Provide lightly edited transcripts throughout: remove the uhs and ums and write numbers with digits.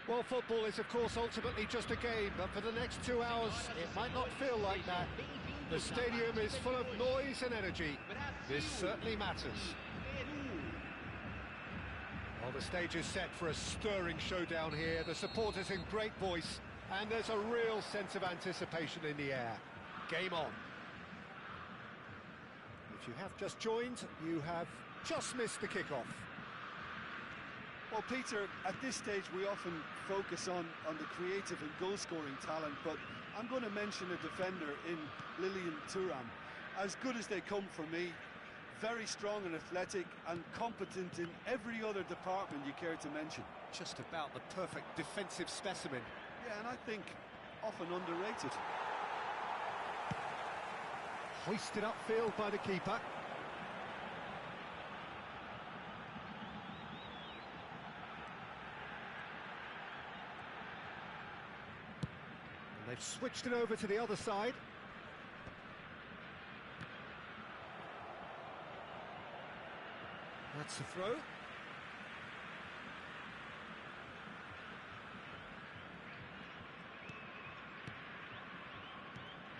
Well, football is, of course, ultimately just a game, but for the next 2 hours, it might not feel like that. The stadium is full of noise and energy. This certainly matters. Well, the stage is set for a stirring showdown here. The supporters in great voice, and there's a real sense of anticipation in the air. Game on. If you have just joined, you have just missed the kickoff. Well, Peter, at this stage we often focus on the creative and goal-scoring talent, but I'm going to mention a defender in Lilian Thuram. As good as they come for me, very strong and athletic and competent in every other department you care to mention. Just about the perfect defensive specimen. Yeah, and I think often underrated. Hoisted upfield by the keeper. And they've switched it over to the other side. That's the throw.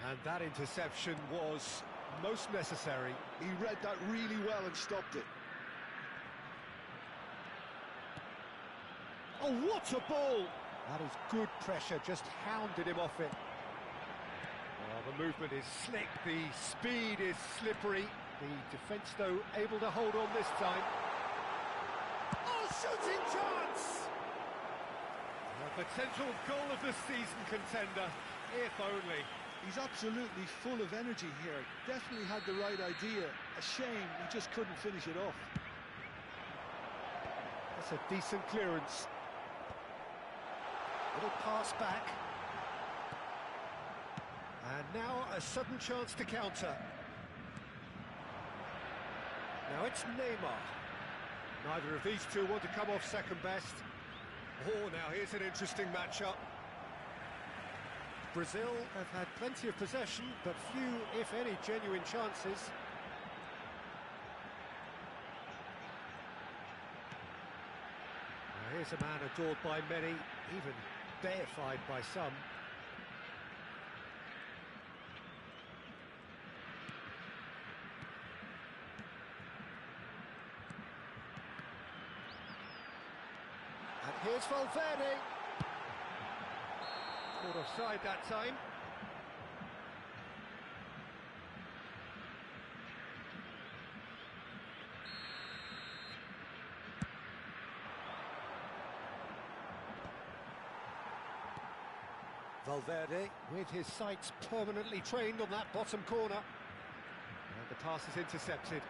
And that interception was most necessary. He read that really well and stopped it. Oh, what a ball! That is good pressure, just hounded him off it. Well, the movement is slick, the speed is slippery. The defence, though, able to hold on this time. Oh, shooting chance! A potential goal of the season contender, if only. He's absolutely full of energy here. Definitely had the right idea. A shame he just couldn't finish it off. That's a decent clearance. Little pass back. And now a sudden chance to counter. Now it's Neymar. Neither of these two want to come off second best. Oh, now here's an interesting matchup. Brazil have had plenty of possession, but few, if any, genuine chances. Now here's a man adored by many, even deified by some. And here's Valverde. Caught offside that time. Valverde with his sights permanently trained on that bottom corner. And the pass is intercepted.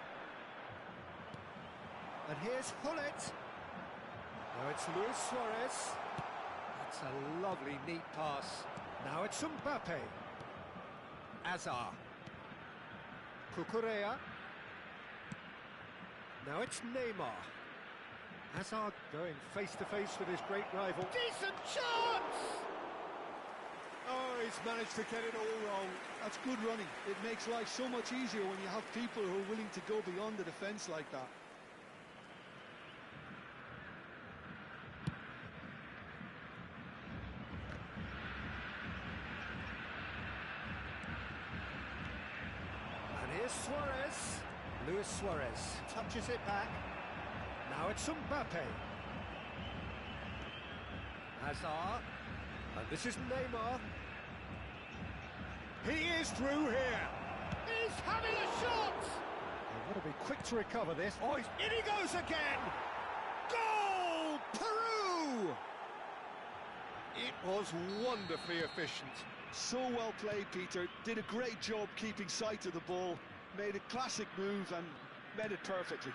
And here's Hullet. Now it's Luis Suarez. That's a lovely, neat pass. Now it's Mbappe. Azar. Cucurella. Now it's Neymar. Hazard going face-to-face with his great rival. Decent chance! Oh, he's managed to get it all wrong. That's good running. It makes life so much easier when you have people who are willing to go beyond the defence like that. And here's Suarez. Luis Suarez touches it back. Now it's Mbappe. Hazard. And this is Neymar. He is through here. He's having a shot. They've got to be quick to recover this. Oh, in he goes again. Goal! Peru! It was wonderfully efficient. So well played, Peter. Did a great job keeping sight of the ball. Made a classic move and made it perfectly.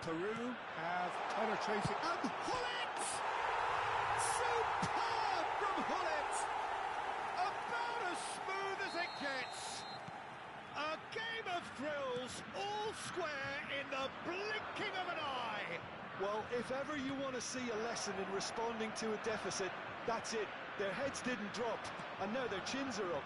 Peru have penetrated. And Hullet! Superb from Hullet! About as smooth as it gets. A game of thrills, all square in the blinking of an eye. Well, if ever you want to see a lesson in responding to a deficit, that's it. Their heads didn't drop, and now their chins are up.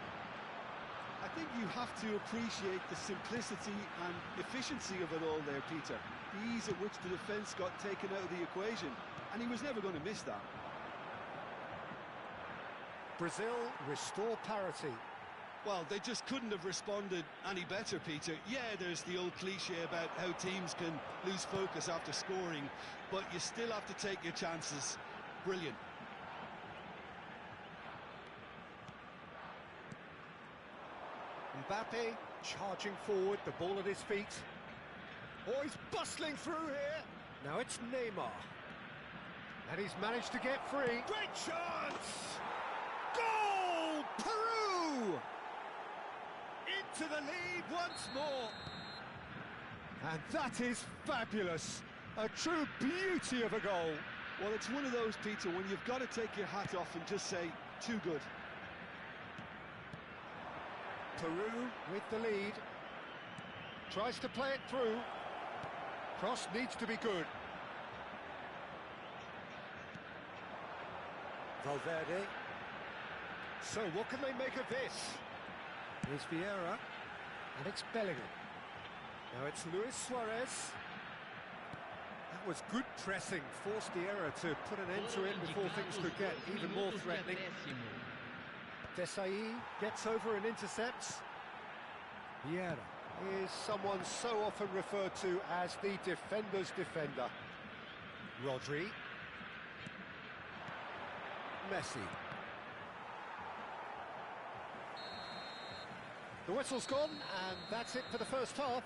I think think you have to appreciate the simplicity and efficiency of it all there, Peter. The ease at which the defence got taken out of the equation, and he was never going to miss that. Brazil restore parity. Well, they just couldn't have responded any better, Peter. Yeah, there's the old cliche about how teams can lose focus after scoring, but you still have to take your chances. Brilliant. Mbappe charging forward, the ball at his feet. Oh, he's bustling through here. Now it's Neymar. And he's managed to get free. Great chance! Goal! Peru! Into the lead once more. And that is fabulous. A true beauty of a goal. Well, it's one of those, Peter, when you've got to take your hat off and just say, too good. Peru with the lead. Tries to play it through. Cross needs to be good. Valverde. So what can they make of this? Here's Vieira. And it's Bellingham. Now it's Luis Suarez. That was good pressing. Forced the error to put an end to it before things could get even more threatening. Desailly gets over and intercepts. Vieira is someone so often referred to as the defender's defender. Rodri. Messi. The whistle's gone, and that's it for the first half.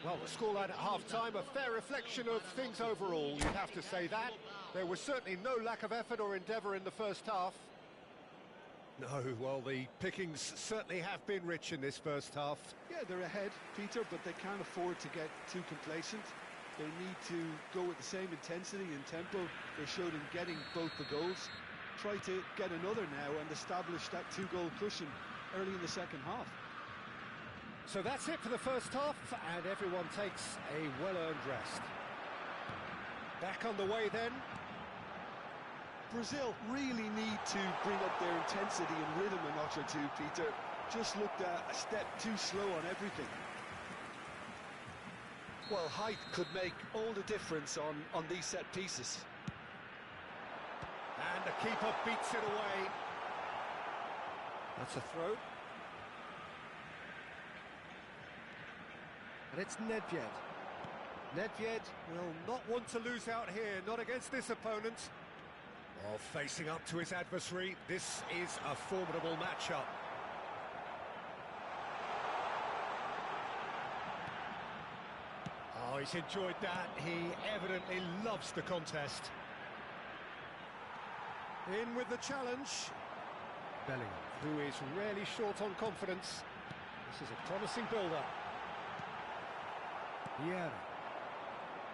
Well, the scoreline at half-time, a fair reflection of things overall, you'd have to say that. There was certainly no lack of effort or endeavour in the first half. No, well, the pickings certainly have been rich in this first half. Yeah, they're ahead, Peter, but they can't afford to get too complacent. They need to go with the same intensity and tempo they showed in getting both the goals. Try to get another now and establish that two-goal cushion early in the second half. So that's it for the first half, and everyone takes a well-earned rest. Back on the way then. Brazil really need to bring up their intensity and rhythm a notch or two, Peter. Just looked a step too slow on everything. Well, height could make all the difference on these set pieces. And the keeper beats it away. That's a throw. And it's Nedved. Nedved will not want to lose out here, not against this opponent. While facing up to his adversary, this is a formidable matchup. Oh, he's enjoyed that. He evidently loves the contest. In with the challenge. Bellingham, who is rarely short on confidence. This is a promising build-up. Vieira.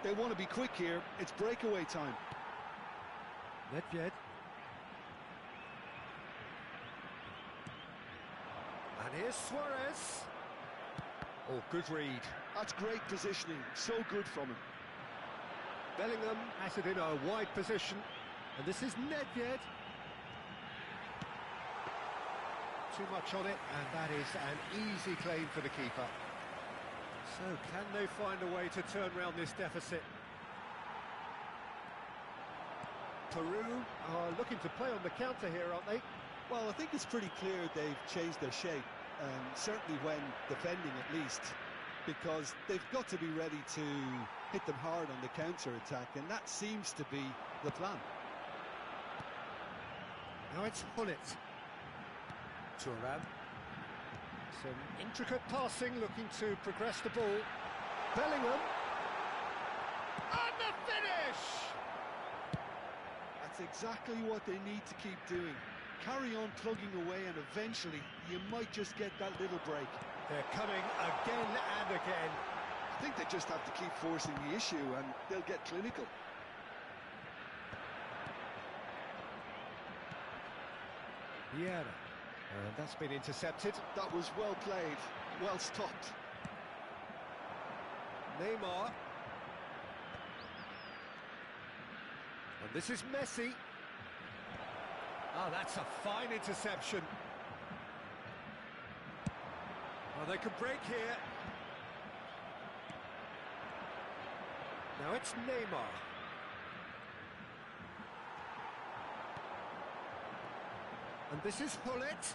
They want to be quick here. It's breakaway time. Nedved. And here's Suarez. Oh, good read. That's great positioning. So good from him. Bellingham has it in a wide position. And this is Nedved. Too much on it, and that is an easy claim for the keeper. So, can they find a way to turn around this deficit? Peru are looking to play on the counter here, aren't they? Well, I think it's pretty clear they've changed their shape, certainly when defending at least, because they've got to be ready to hit them hard on the counter-attack, and that seems to be the plan. Now it's Hullet. Thuram. Some intricate passing, looking to progress the ball. Bellingham. And the finish! That's exactly what they need to keep doing. Carry on plugging away, and eventually you might just get that little break. They're coming again and again. I think they just have to keep forcing the issue, and they'll get clinical. Vieira. And that's been intercepted. That was well played, well stopped. Neymar. And this is Messi. Ah, that's a fine interception. Well, they could break here. Now it's Neymar. And this is Hullet.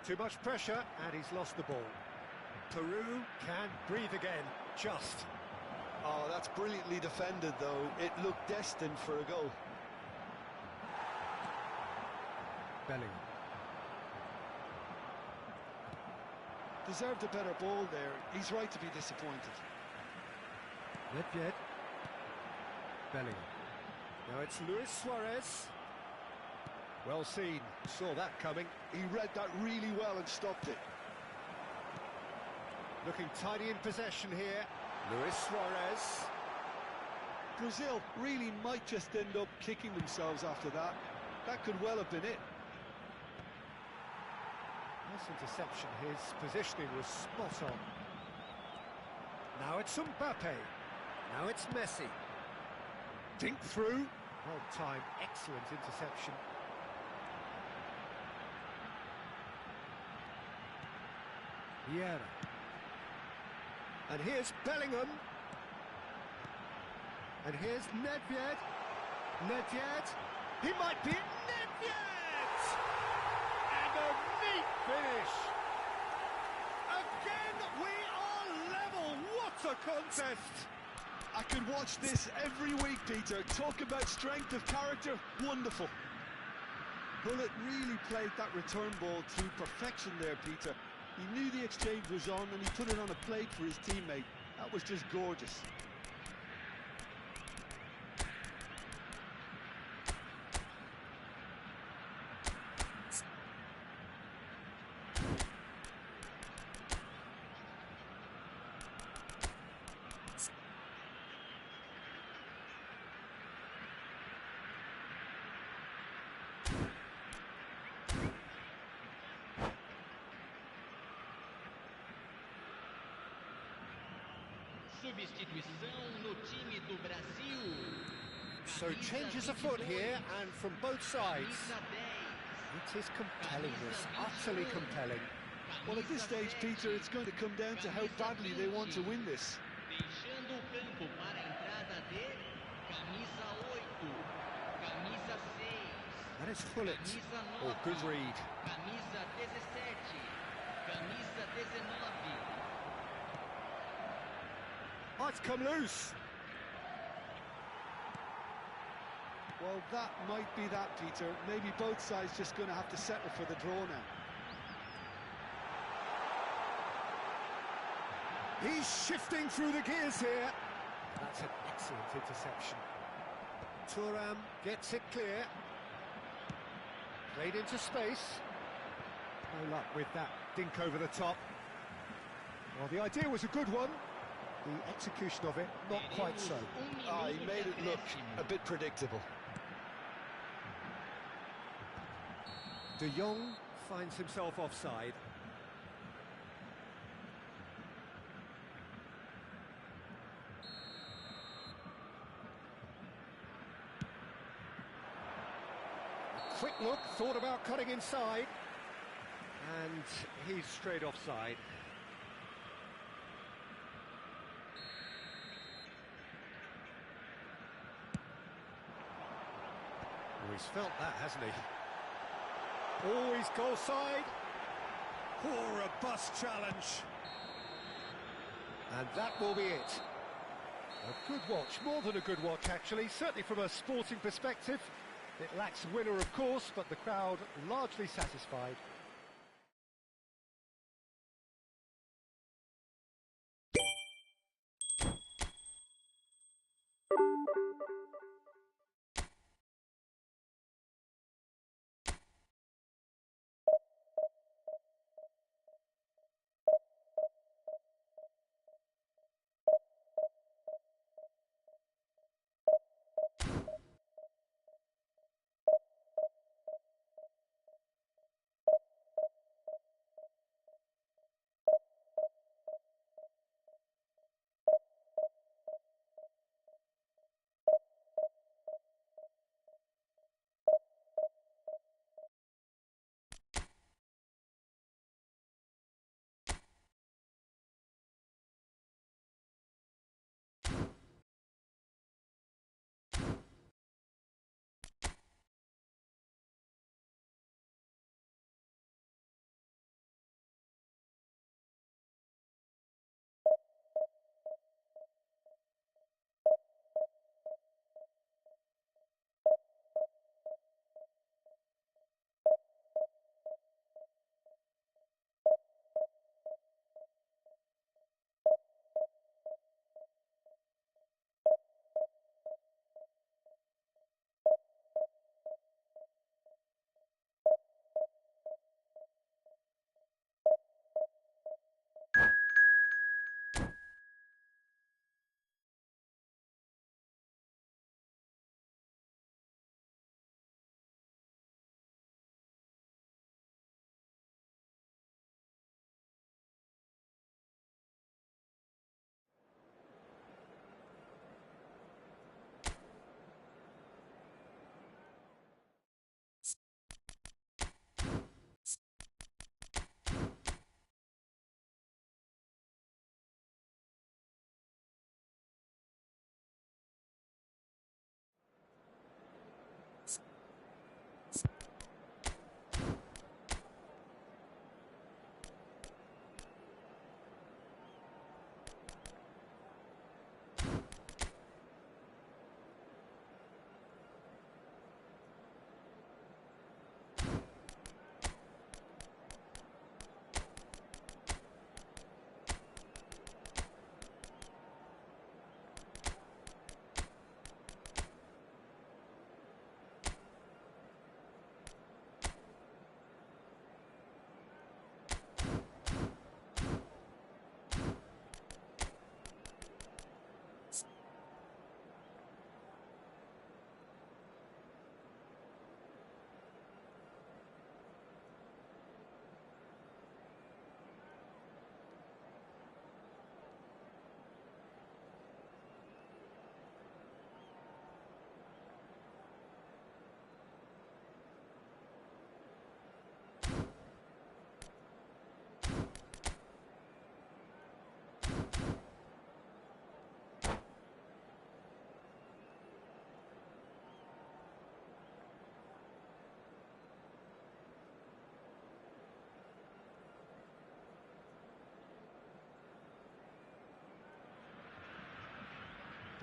Too much pressure, and he's lost the ball. Peru can breathe again, just. Oh, that's brilliantly defended, though. It looked destined for a goal. Bellingham. Deserved a better ball there. He's right to be disappointed. Nedved. Bellingham. Now it's Luis Suarez. Well seen, saw that coming. He read that really well and stopped it. Looking tidy in possession here. Luis Suarez. Brazil really might just end up kicking themselves after that. That could well have been it. Nice interception, his positioning was spot on. Now it's Mbappe. Now it's Messi. Dink through. Well timed, excellent interception. Vieira. And here's Bellingham. And here's Nedved. Nedved. He might be it. Nedved! And a neat finish. Again, we are level. What a contest. I could watch this every week, Peter. Talk about strength of character. Wonderful. Hullet really played that return ball to perfection there, Peter. He knew the exchange was on and he put it on a plate for his teammate. That was just gorgeous. So changes afoot here, and from both sides. It is compelling, this, utterly compelling. Well, at this stage, Peter, it's going to come down to how badly they want to win this. That is Hullet. Oh, good read. Oh, it's come loose. Well, that might be that, Peter. Maybe both sides just going to have to settle for the draw now. He's shifting through the gears here. That's an excellent interception. Thuram gets it clear. Played into space. No luck with that dink over the top. Well, the idea was a good one. The execution of it, not quite so. He made it look a bit predictable. De Jong finds himself offside. Quick look, thought about cutting inside. And he's straight offside. Oh, he's felt that, hasn't he? Oh, he's goal side. Oh, robust challenge. And that will be it. A good watch, more than a good watch actually, certainly from a sporting perspective. It lacks a winner, of course, but the crowd largely satisfied.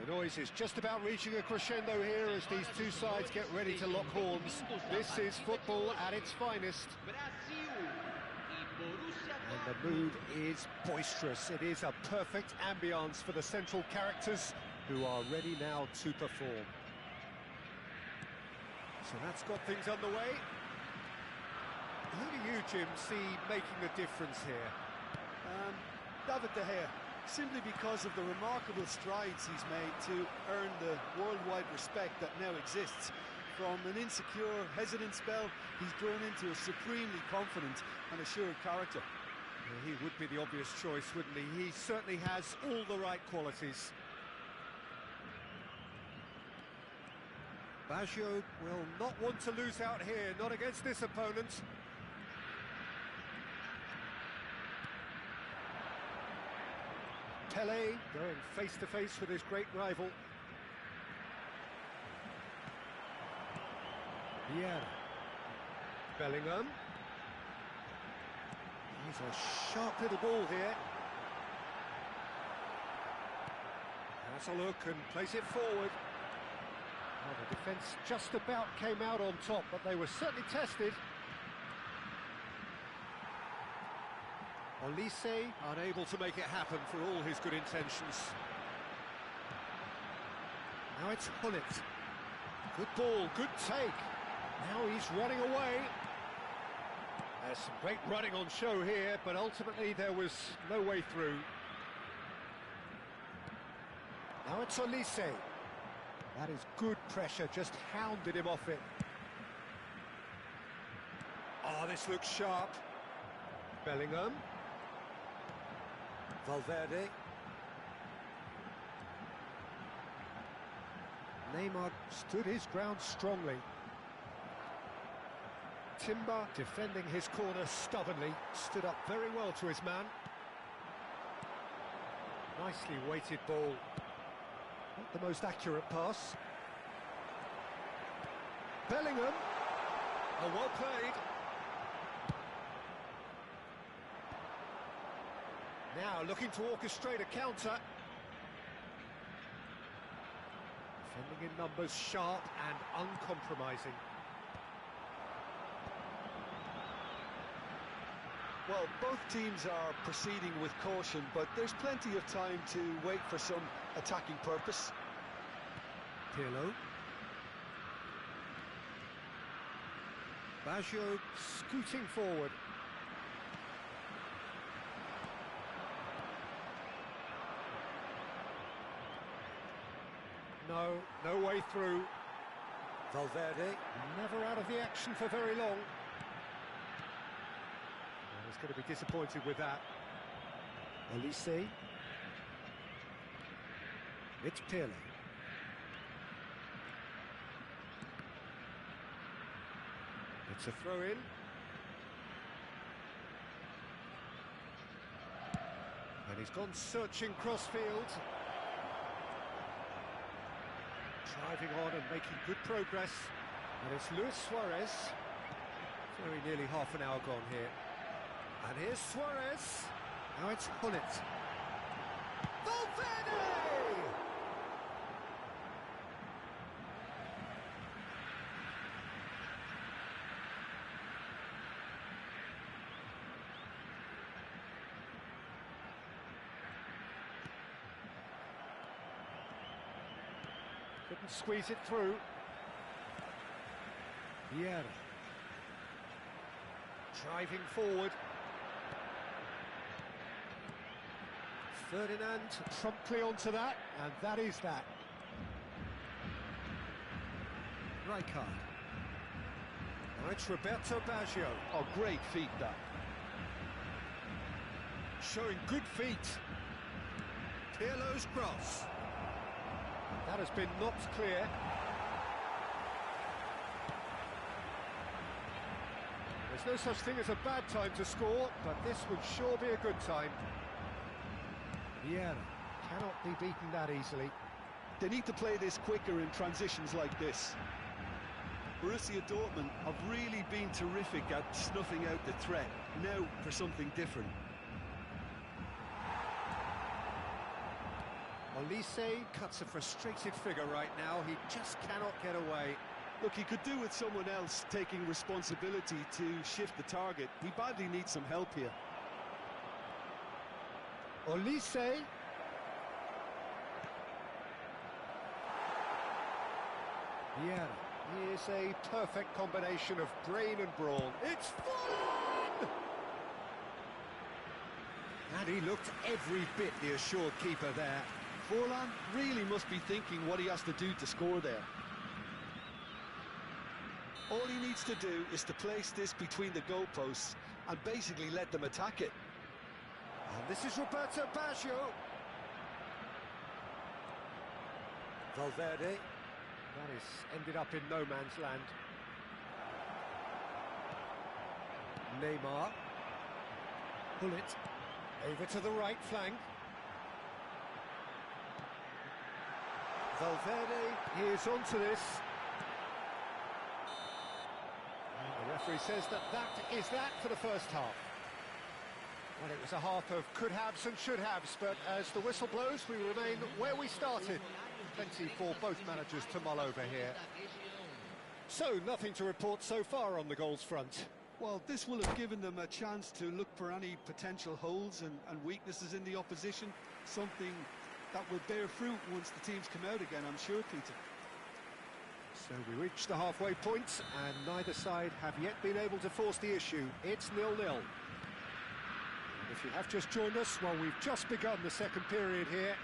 The noise is just about reaching a crescendo here as these two sides get ready to lock horns. This is football at its finest. And the mood is boisterous. It is a perfect ambience for the central characters who are ready now to perform. So that's got things underway. Who do you, Jim, see making the difference here? David De Gea, simply because of the remarkable strides he's made to earn the worldwide respect that now exists. From an insecure, hesitant spell, he's grown into a supremely confident and assured character. Well, he would be the obvious choice, wouldn't he? He certainly has all the right qualities. Baggio will not want to lose out here, not against this opponent. Pele going face-to-face with his great rival. Vieira. Bellingham. He's a sharp little ball here. Has a look and plays it forward. Well, the defence just about came out on top, but they were certainly tested. Olise unable to make it happen for all his good intentions. Now it's Gullit. Good ball, good take. Now he's running away. There's some great running on show here, but ultimately there was no way through. Now it's Olise. That is good pressure, just hounded him off it. Oh, this looks sharp. Bellingham. Valverde. Neymar stood his ground strongly. Timber defending his corner stubbornly, stood up very well to his man. Nicely weighted ball. Not the most accurate pass. Bellingham. Oh, well played. Now looking to orchestrate a counter. Defending in numbers, sharp and uncompromising. Well, both teams are proceeding with caution, but there's plenty of time to wait for some attacking purpose. Pirlo. Baggio scooting forward. No way through. Valverde, never out of the action for very long. He's going to be disappointed with that. Olise. It's Pirlo. It's a throw-in. And he's gone searching crossfield. Driving on and making good progress. And it's Luis Suarez. Very nearly half an hour gone here. And here's Suarez. Now it's Gullit. Valverde! Couldn't squeeze it through. Vieira. Driving forward. Ferdinand promptly onto that, and that is that. Rijkaard. Now it's Roberto Baggio. Oh, great feet, that. Showing good feet. Pirlo's cross. That has been knocked clear. There's no such thing as a bad time to score, but this would sure be a good time. Vieira cannot be beaten that easily. They need to play this quicker in transitions like this. Borussia Dortmund have really been terrific at snuffing out the threat. Now for something different. Olise cuts a frustrated figure right now. He just cannot get away. Look, he could do with someone else taking responsibility to shift the target. He badly needs some help here. Olise. Vieira. Here's a perfect combination of brain and brawn. It's Forlan! And he looked every bit the assured keeper there. Forlan really must be thinking what he has to do to score there. All he needs to do is to place this between the goalposts and basically let them attack it. And this is Roberto Baggio. Valverde. That is ended up in no man's land. Neymar. Pull it. Over to the right flank. Valverde is onto this. And the referee says that is that for the first half. Well, it was a half of could-haves and should-haves, but as the whistle blows, we remain where we started. Plenty for both managers to mull over here. So, nothing to report so far on the goals front. Well, this will have given them a chance to look for any potential holes and weaknesses in the opposition, something that will bear fruit once the teams come out again, I'm sure, Peter. So we reach the halfway point, and neither side have yet been able to force the issue. It's 0-0. If you have just joined us, well, we've just begun the second period here.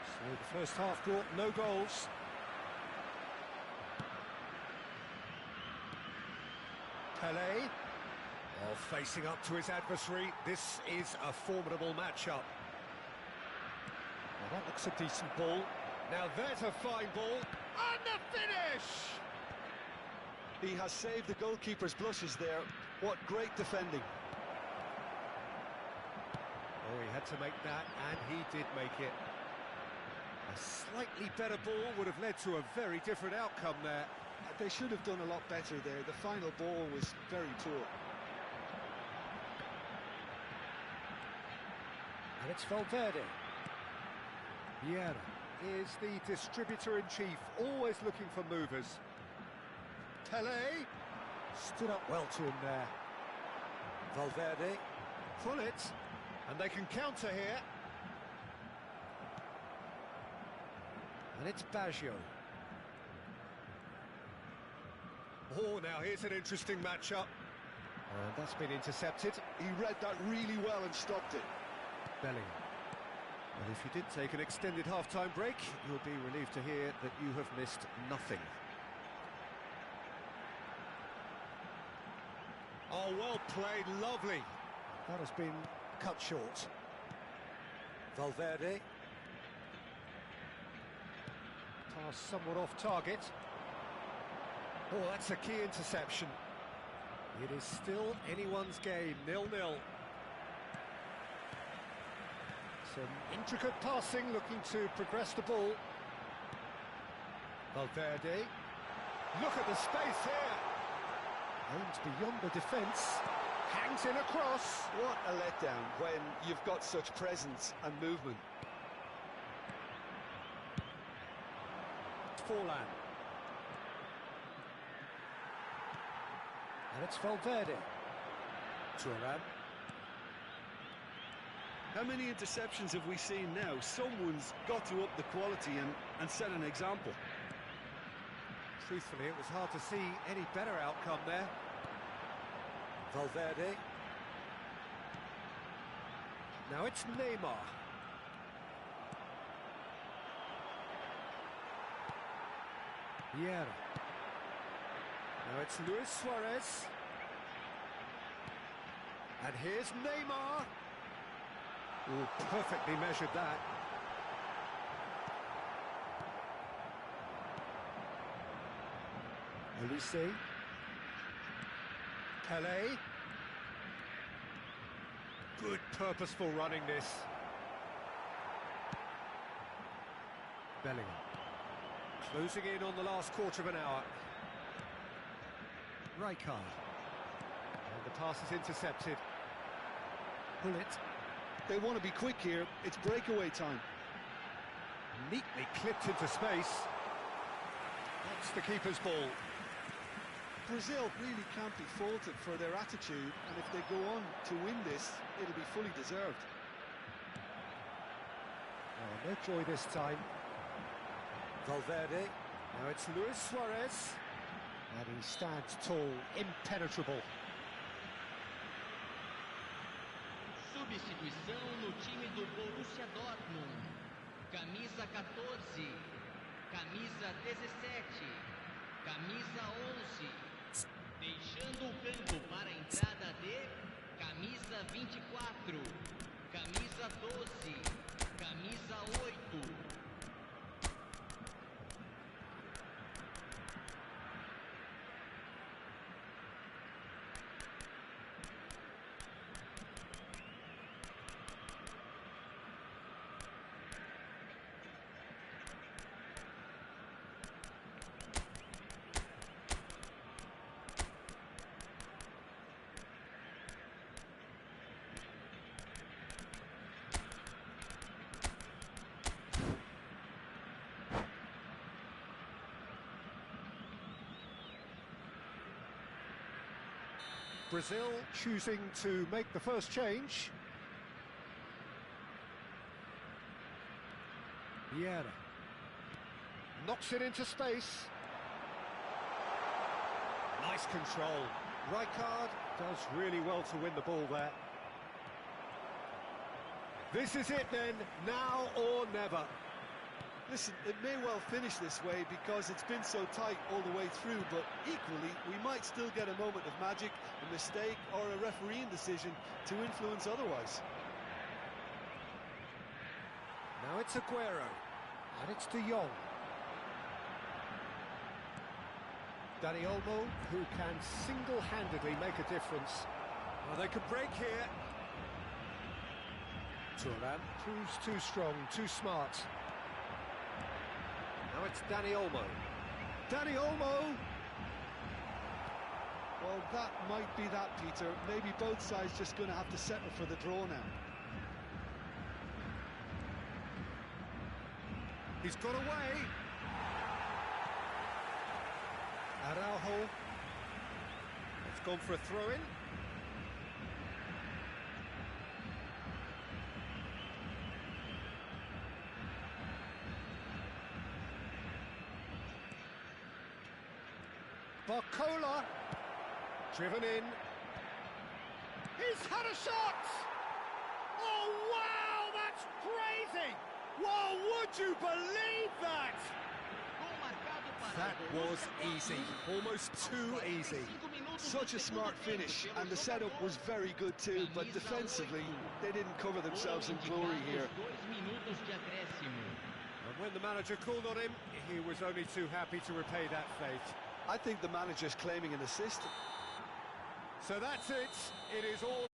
So the first half brought no goals. Pelé, facing up to his adversary. This is a formidable matchup. Well, that looks a decent ball. Now there's a fine ball, and the finish! He has saved the goalkeeper's blushes there. What great defending. Oh, he had to make that, and he did make it. A slightly better ball would have led to a very different outcome there. They should have done a lot better there. The final ball was very poor. And it's Valverde. Vieira is the distributor-in-chief, always looking for movers. Pelé stood up well to him there. Valverde, pull it, and they can counter here. And it's Baggio. Oh, now here's an interesting matchup. And that's been intercepted. He read that really well and stopped it. Bellingham. And if you did take an extended half-time break, you'll be relieved to hear that you have missed nothing. Oh, well played, lovely. That has been cut short. Valverde. Pass somewhat off target. Oh, that's a key interception. It is still anyone's game, 0-0. Some intricate passing, looking to progress the ball. Valverde. Look at the space here. Aims beyond the defence. Hangs in across. What a letdown when you've got such presence and movement. Forlan. And it's Valverde. Thuram. How many interceptions have we seen now? Someone's got to up the quality and set an example. Truthfully, it was hard to see any better outcome there. Valverde. Now it's Neymar. Vieira. Now it's Luis Suarez. And here's Neymar. Oh, perfectly measured that. Olise. Pelé. Good purposeful running this. Bellingham. Closing in on the last quarter of an hour. Rijkaard. And the pass is intercepted. Pull it. They want to be quick here. It's breakaway time. Neatly clipped into space. That's the keeper's ball. Brazil really can't be faulted for their attitude, and if they go on to win this, it'll be fully deserved. Oh, no joy this time. Valverde. Now it's Luis Suarez. And he stands tall, impenetrable. Substituição no time do Borussia Dortmund. Camisa 14, camisa 17, camisa 11. Deixando o campo para a entrada de camisa 24, camisa 12, camisa 8. Brazil choosing to make the first change. Vieira knocks it into space. Nice control. Rijkaard does really well to win the ball there. This is it then, now or never. Listen, it may well finish this way because it's been so tight all the way through, but equally, we might still get a moment of magic, a mistake, or a refereeing decision to influence otherwise. Now it's Aguero, and it's De Jong. Dani Olmo, who can single-handedly make a difference. Well, they could break here. Thuram proves too strong, too smart. Now it's Dani Olmo. Dani Olmo! Well, that might be that, Peter. Maybe both sides just going to have to settle for the draw now. He's got away. Araujo. It's gone for a throw-in. Barcola, driven in. He's had a shot! Oh, wow, that's crazy! Well, would you believe that? That was easy, almost too easy. Such a smart finish, and the setup was very good too, but defensively, they didn't cover themselves in glory here. And when the manager called on him, he was only too happy to repay that faith. I think the manager's claiming an assist. So that's it. It is all...